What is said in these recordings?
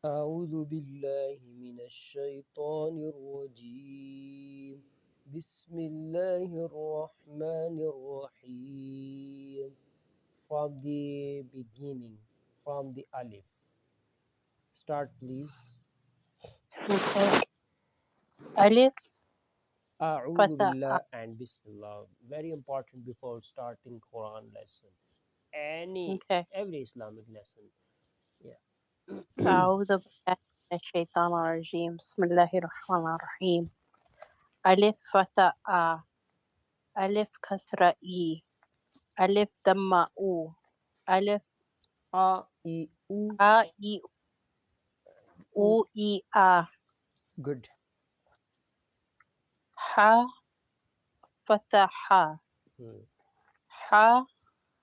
أعوذ بالله من الشيطان الرجيم بسم الله الرحمن الرحيم. From the beginning, from the alif. Start please. Okay. Alif, أعوذ Fatah, بالله and Bismillah. Very important before starting Quran lesson. okay. Every Islamic lesson. Yeah. أعوذ بالله من الشيطان الرجيم بسم الله الرحمن الرحيم. ألف فتح أ، ألف كسرة إي، ألف ضمة أو، ألف A, E, U. آ إي أو إي آ. Good. ح فتح ح، ح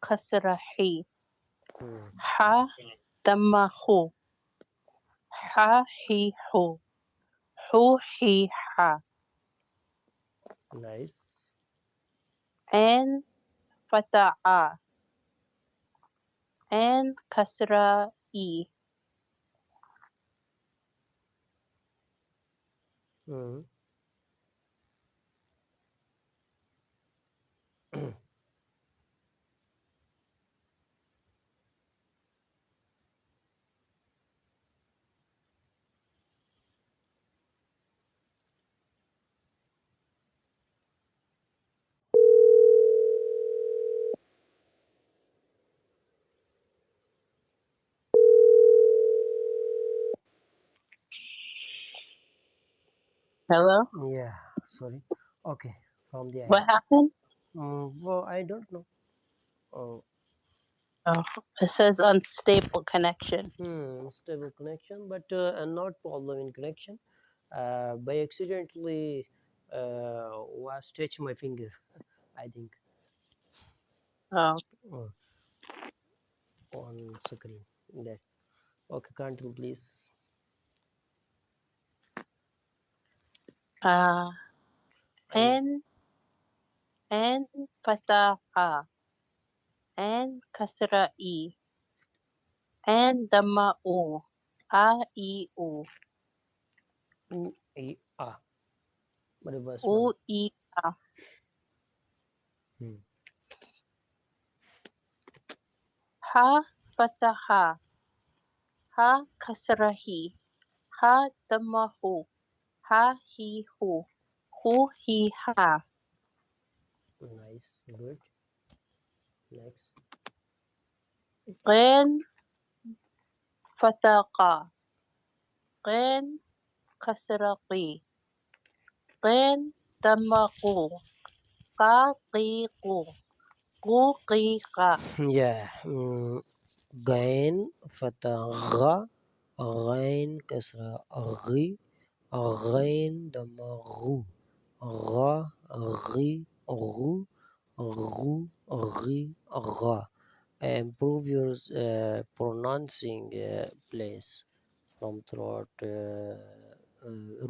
كسرة حي، ح ضمة خو، ح حي حو، حو حي ح. Nice. عين فتح ع، عين كسرة إي، Mm. Hello? Yeah, sorry. Okay, from the What happened? well, I don't know. Oh, Oh, it says unstable connection. stable connection, but not problem in connection. By accidentally was touch my finger, I think, Oh, uh, on screen. That okay, control please. And N N fataha, N kasra E, N dhamma O, A E O, U A A. Reverse one. O E A. Hmm. Ha fataha, Ha kasra Hi, Ha dhamma Ho, Ha Hi Ho, Ho Hi Ha. Nice, good. Next. Ghin fataqa, Ghin kasra Qi, Ghin dhamma Qu, Qa Qi Qu, Qu Qi Qa. Yeah. Gain fatah gha, ghain kasra ghi, ghain dhamma ghu, gha ghi ghu, ghu ghi gha. Improve your pronouncing, please, from throat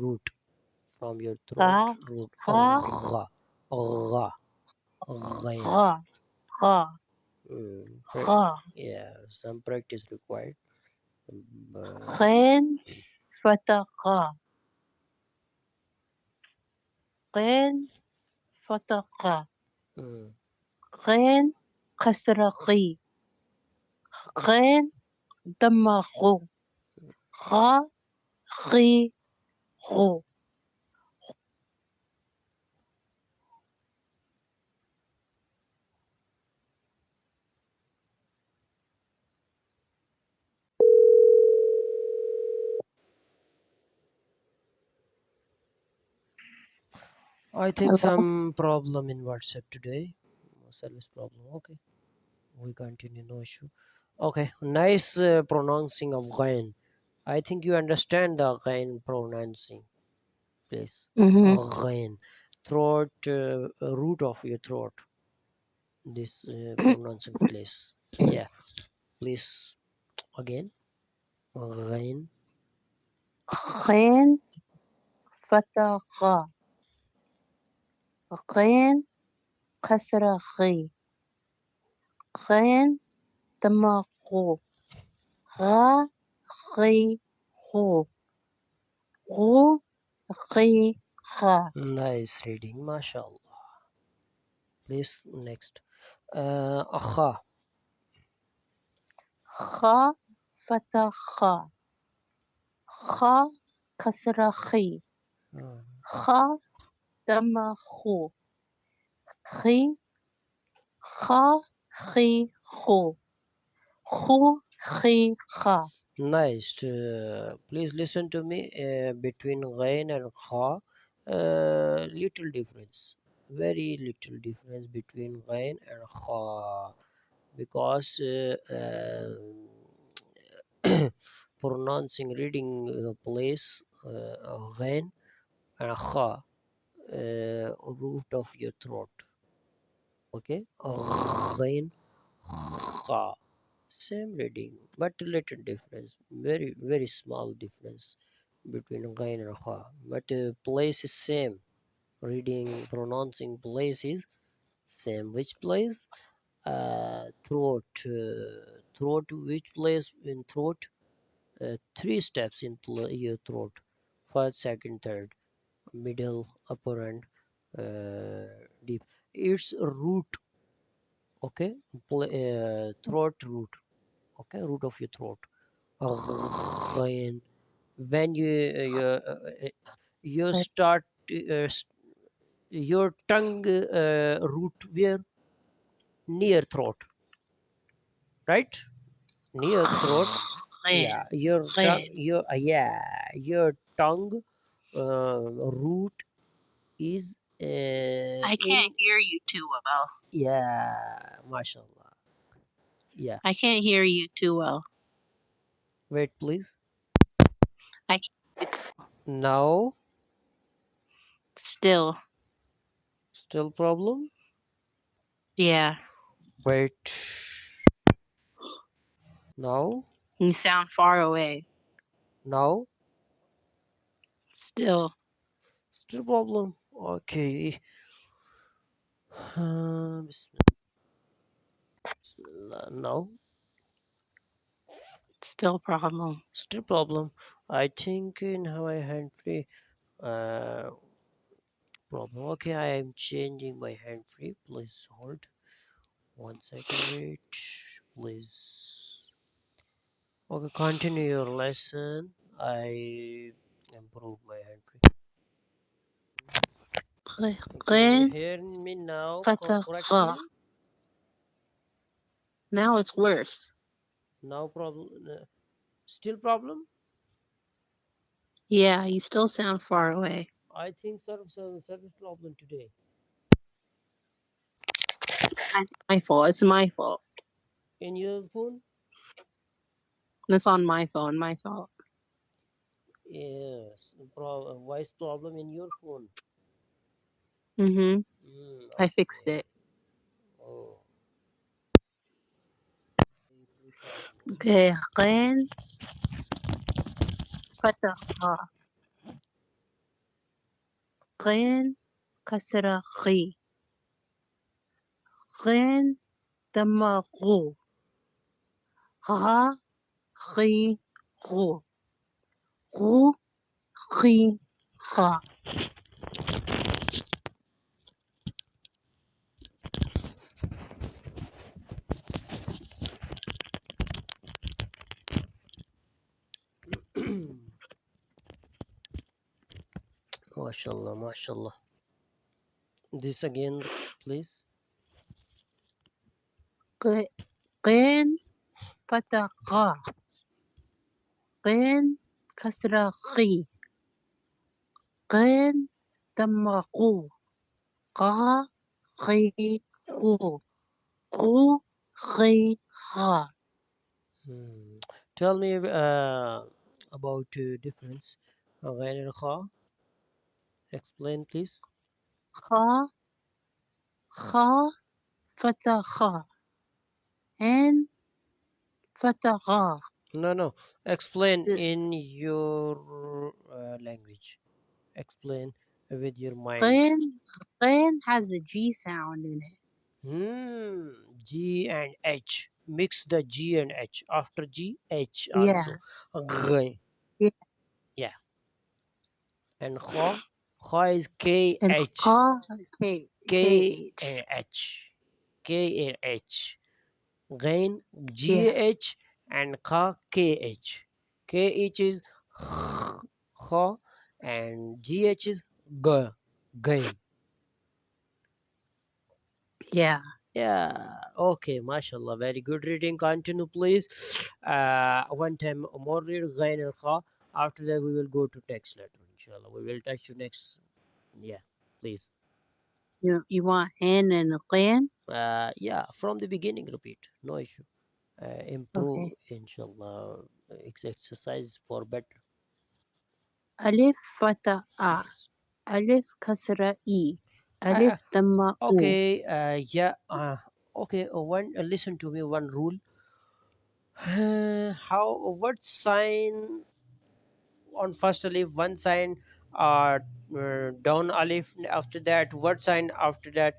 root, from your throat Qa root. Qa Gha, gha, ghain. Qa Qa Qa. Yeah, some practice required. Ghin fataqa, Ghin fataqa, Mm. Ghin kasra Qi, Ghin dhamma Ghu, Gha Ghi Ghu. I think some problem in WhatsApp today. Service problem. Okay, we continue. No issue. Okay, nice pronouncing of ghain. I think you understand the ghain pronouncing, please. Ghain, throat, root of your throat. This pronouncing, please. Yeah, please again. Ghain. Ghin fataqa, Ghin kasra Ghi, Ghin dhamma Ghu, Gha Ghi غو غو غی خا Nice reading, mashallah. Please next. Akha. خا فتح خا خا کسرہ خی خا دم خو خی خا خی خو خو خی خا. Nice. Please listen to me. Between ghain and kha, little difference. Very little difference between ghain and kha, because pronouncing, reading place ghain and kha, root of your throat. Okay, ghain kha, same reading, but little difference, very very small difference between ghain and kha, but place is same. Reading, pronouncing place is same. Which place? Throat. Throat. Which place in throat? Three steps in your throat: first, second, third, middle, upper, and deep. Its root. Okay, throat root. Okay, root of your throat. Ghain. When you start your tongue root where? Near throat, right? Near throat. غین Yeah, your tongue, غین your tongue root is I in. can't hear you too well. Yeah, mashallah. Yeah, I can't hear you too well. wait please. I Now still. still problem. Yeah. Wait. Now. You sound far away. Now Still. still problem. Okay. Bismillah. Now Still problem. still problem. I think in my hand free problem. Okay, I am changing my hand free. Please hold 1 second. Wait, please. Okay, continue your lesson. I improve my hand free. Can you غين hear me now فتح غا. correctly? Now it's worse. Now problem. Still problem. Yeah, you still sound far away. I think service problem today. It's my fault. It's my fault. In your phone? That's on my phone. My fault. Yes. Voice problem in your phone. Mm-hmm. I fixed Okay. it. Oh. Okay. غين فتح غا. غين كسرة غي. غين دم غو. غا غي غو. غو غي غا. MashaAllah, MashaAllah. This again, please. غين فتح غا. غين كسرة غي. غين دم غو. غا غي غو. غو غي غا. Tell me about difference. Ghain and Kha. Explain, please. خا خا فتح خا. عين فتح غا. No. Explain in your language. Explain with your mind. غين has a G sound in it. G and H. Mix the G and H. After G, H Yeah. also. Ghain. Yeah. Yeah. And kha is KH. القاء K KH. KH. KH. Gain Yeah. GH and kha KH. KH is kha and GH is g. Gain. Yeah. Yeah. Okay. MashaAllah. Very good reading. Continue, please. One time more read Gain and kha. After that, we will go to text letter. Inshallah. We will touch you next. Yeah. Please. You want N and Qin? Yeah. From the beginning, repeat. No issue. Improve, Okay. inshallah. Exercise for better. ألف فتح A. ألف كسرة E. ألف ضمة U. Okay. Yeah. Okay. One. Listen to me. One rule. How? What sign on first alif? One sign. Down alif. After that, what sign after that?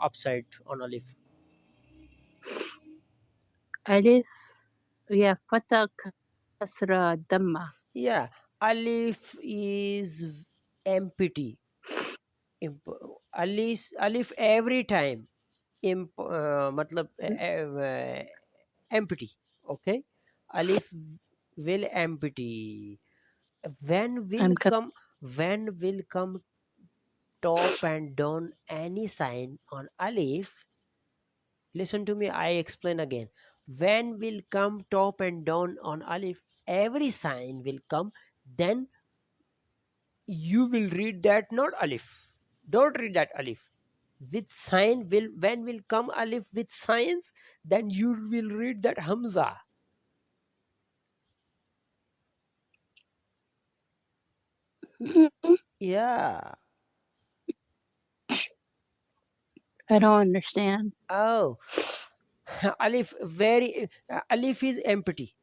Upside on alif. ألف يا فتح كسرة ضمة. Yeah. Alif is empty. Alif every time matlab empty. Okay. Alif will empty. When will come top and down any sign on alif? Listen to me, I explain again. When will come top and down on alif, every sign will come, then you will read that not alif. Don't read that alif. With sign will, when will come alif with signs, then you will read that hamza. Yeah. I don't understand. Oh. Alif alif is empty.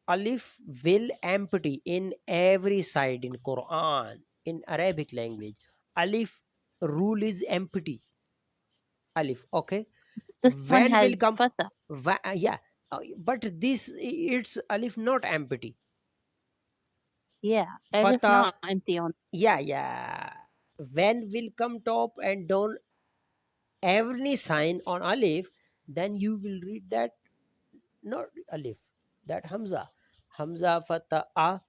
Alif will empty in every side in Quran, in Arabic language. Alif rule is empty. Alif. Okay. This one When will has come? fatha. Yeah. But this, it's alif not empty. Yeah. Alif Fatah. not empty on. Yeah. When will come top and down every sign on alif, then you will read that not alif, that hamza. Hamza fatah a,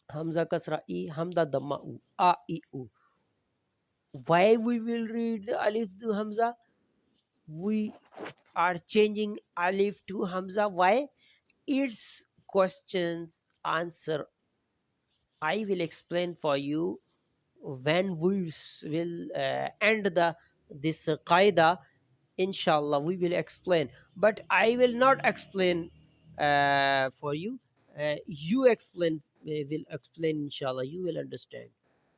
hamza kasra e, hamza dhamma u, a e u. Why we will read the alif to hamza? We are changing alif to hamza. Why? It's questions answer. I will explain for you when we will end this qaida. Inshallah we will explain, but I will not explain for you. You explain, will explain. Inshallah you will understand.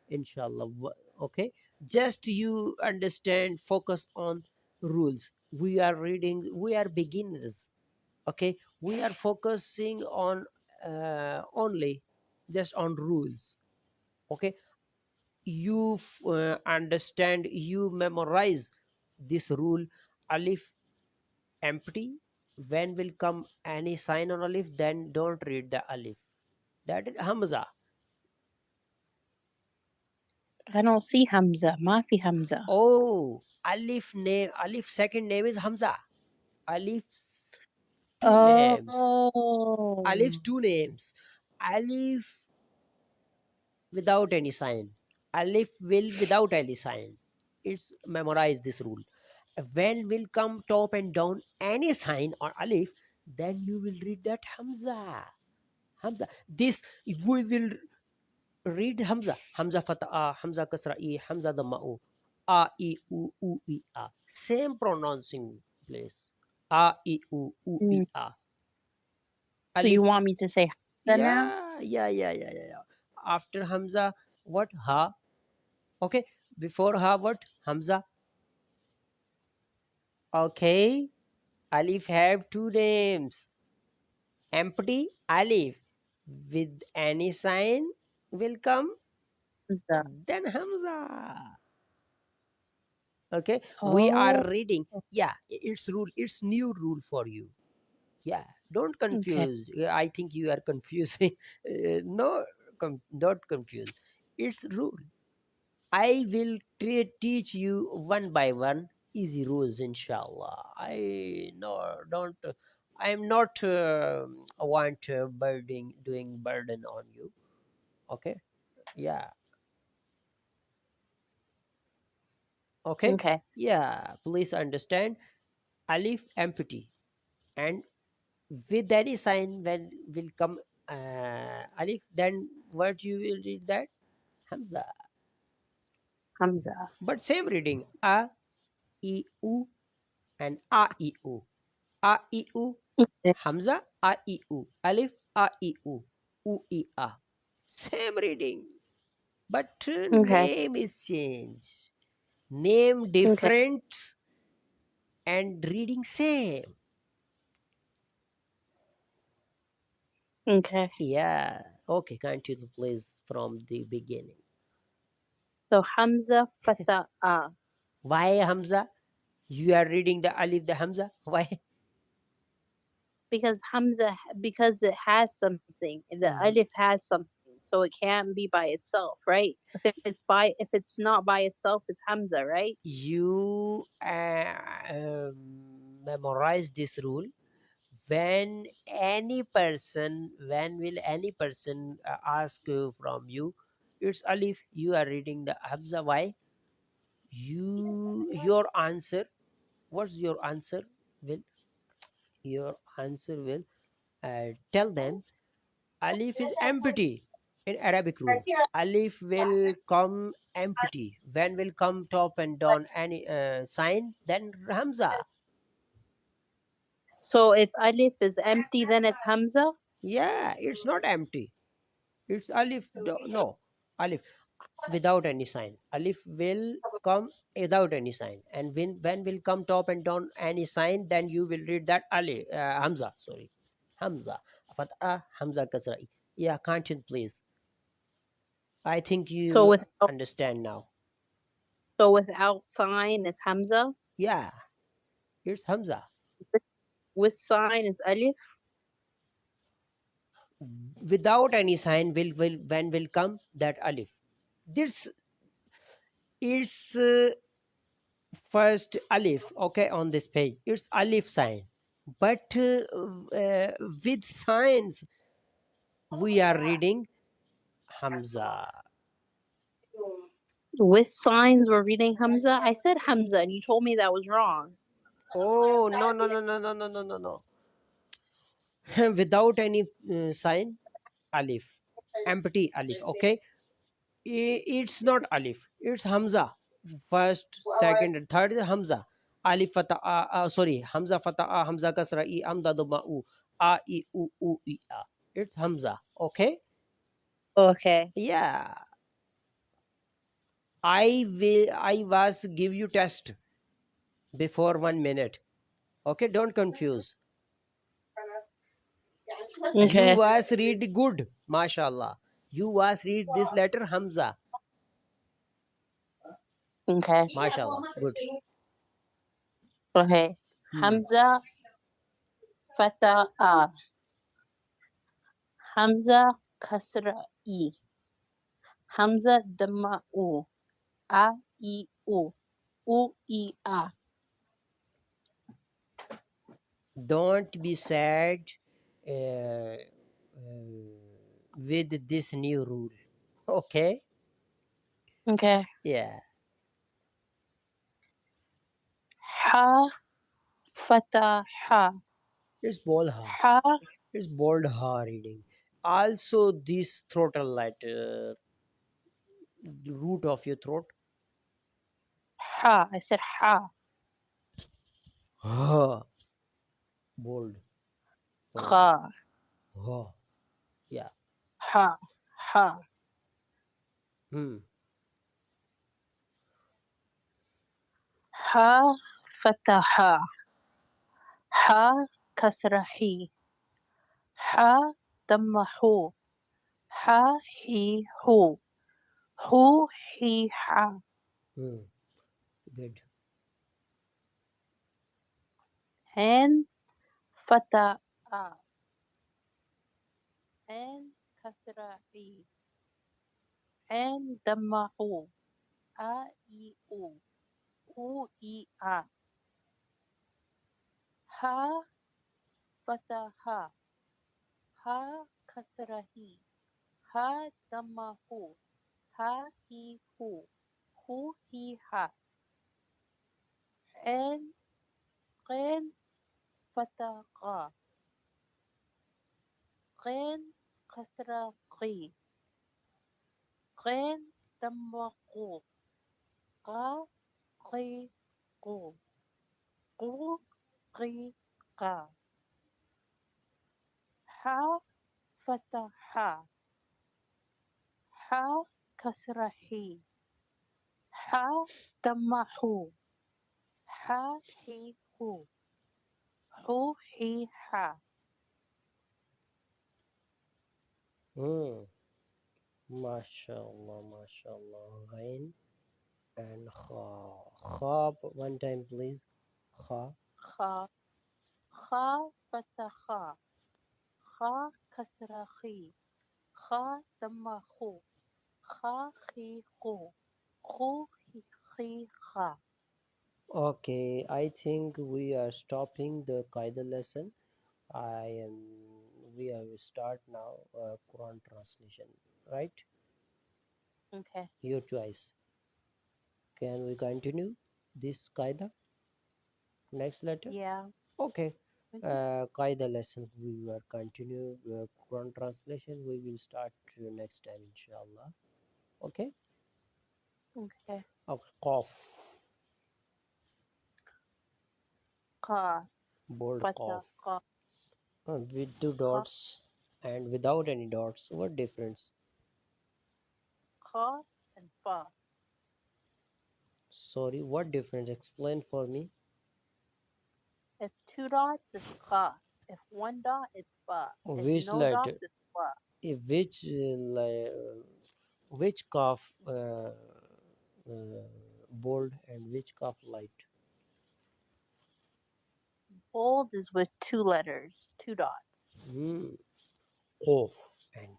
Inshallah. Okay. Just you understand, focus on rules. We are reading, we are beginners. Okay. We are focusing on only just on rules. Okay. You understand, you memorize this rule. Alif empty. When will come any sign on alif, then don't read the alif, that is hamza. I don't see Hamza. ما في Hamza. Oh, alif name, alif second name is hamza. Alif's two names. Oh. Alif's two names. Alif without any sign. Alif will without any sign. It's memorize this rule. When will come top and down any sign on alif, then you will read that hamza. Hamza. This we will read hamza. Hamza fatah, hamza kasra e, hamza dhamma u, a e u e a. Same pronouncing place. A e u e Mm. a. So you Alif. want me to say Hamza now? Yeah. After hamza, what? Ha. Okay. Before ha, what? Hamza. Okay. Alif have two names. Empty alif with any sign will come, Hamza. then hamza. Okay. We are Oh. reading. Yeah. It's rule. It's new rule for you. Yeah. Don't Okay. confuse. I think you are confusing. No, not confused. It's rule. I will teach you one by one easy rules, inshallah. I no don't. I am not want doing burden on you. Okay. Yeah. Okay. Okay. Yeah. Please understand. Alif empty, and with any sign when will come alif, then what you will read that hamza. Hamza. But same reading a e u and a e u. A e u Okay. hamza a e u alif a e u e a. Same reading, but Okay. name is changed. Name Okay. different and reading same. Okay. Yeah. Okay, continue please from the beginning. So Hamza Fatha A. Why hamza? You are reading the alif, the hamza. Why? Because it has something. The alif has something, so it can't be by itself, right? If it's not by itself, it's Hamza, right? You memorize this rule. When will any person ask from you, it's alif, you are reading the hamza. Why? Your answer, what's your answer will, your answer will tell them alif is empty. In Arabic rule, alif will come empty. When will come top and down any sign, then hamza. So if alif is empty, then it's Hamza. Yeah, it's not empty. It's alif. No, alif without any sign. Alif will come without any sign, and when will come top and down any sign, then you will read that alif hamza. Sorry, hamza. Fatah hamza kasra. Yeah, continue please. I think So you without understand now. sign is Hamza. Yeah, it's hamza. With sign is alif. Without any sign will when will come that alif. This is first alif, okay, on this page it's alif sign, but with signs we are reading hamza. With signs, we're reading Hamza. I said Hamza, and you told me that was wrong. Oh, no, no, no, no, no, no, no, no, no. Without any sign, alif, empty alif, okay. It's not alif, it's hamza. First, second and third is hamza. Alif fatah sorry, hamza fatah hamza kasra e amda dhamma u a e u e a. It's hamza, okay. Okay. Yeah, I was give you test before 1 minute, okay, don't confuse. You Okay. was read good, mashallah. You was read this letter hamza, Okay. mashallah, good. Okay. Hamza Fatha A. Hamza Kasra E. Hamza Dhamma U. A E U. U E A. Don't be sad uh, with this new rule, okay. Okay. Yeah, Ha Fatha Ha. it's bold ha, Ha. it's bold ha reading. Also this throttle letter, the root of your throat, Ha. I said ha. ha, bold Ha. ha. Yeah. Ha. Ha. Ha Fatha Ha. Ha Kasra Hi. Ha Dhamma Hu. Ha Hi Hu. Hu Hi Ha. Good. And Fatha A. عين كسر عي عين ضمة هو آ إي أو أو إي آ ها فتح ها ها كسر هي ها ضمة هو ها هي هو هي ها عين غين فتح غا غين كسر غي غين ضمة غو غا غي غو غو غي غا ها فتح ها ها كسر حي ها ضمة حو ها هي حو هي ها MashaAllah, MashaAllah. Ghain and Kha. Kha, one time please. Kha. خا خا فتح خا خا كسر خي خا ضمة خو خا خي خو خي خا Okay, I think we are stopping the Qaida lesson. We will start now Quran translation, right? Okay. Your choice. Can we continue this Qaida next letter? Yeah. Okay. Mhm. Qaida lesson we will continue. Quran translation we will start next time inshallah. Okay. Okay. Okay. Qaf. قا Bold فتح qaf. قا With two خا dots and without any dots. What difference? خا and fa. Sorry, what difference? Explain for me. If two dots, it's kha. If one dot, it's fa. If Which no letter? dots, it's fa. Which qaf bold and which qaf light? Bold is with two letters, two dots. Qaf. And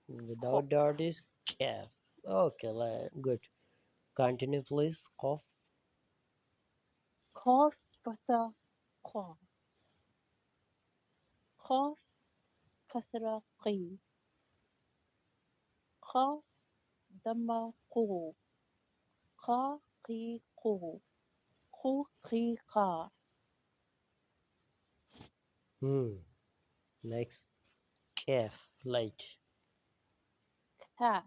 Kho. without dot is kaf. Okay, good. Continue please. Qaf. Qaf فتح قا قاف كسر قي خا ضمة قو قا قي قو قي قا Next. Kaf light. كا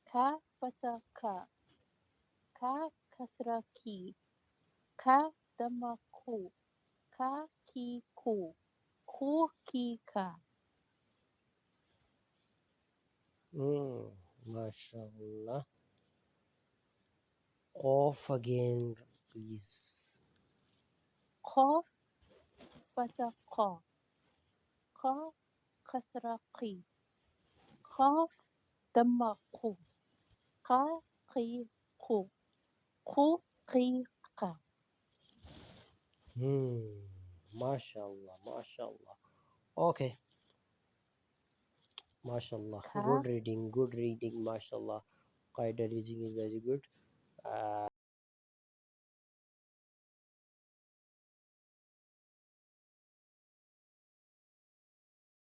كا فتح كا كا كسر كي كا ضمة كو كا كي كو كي كا MashaAllah. Qaf again please. قاف فتح قا قا كسر قي قاف ضمة قو قا قي قو قي قا MashaAllah. MashaAllah. Okay. MashaAllah. كا Good reading. Good reading. MashaAllah. Qaida reading is very good.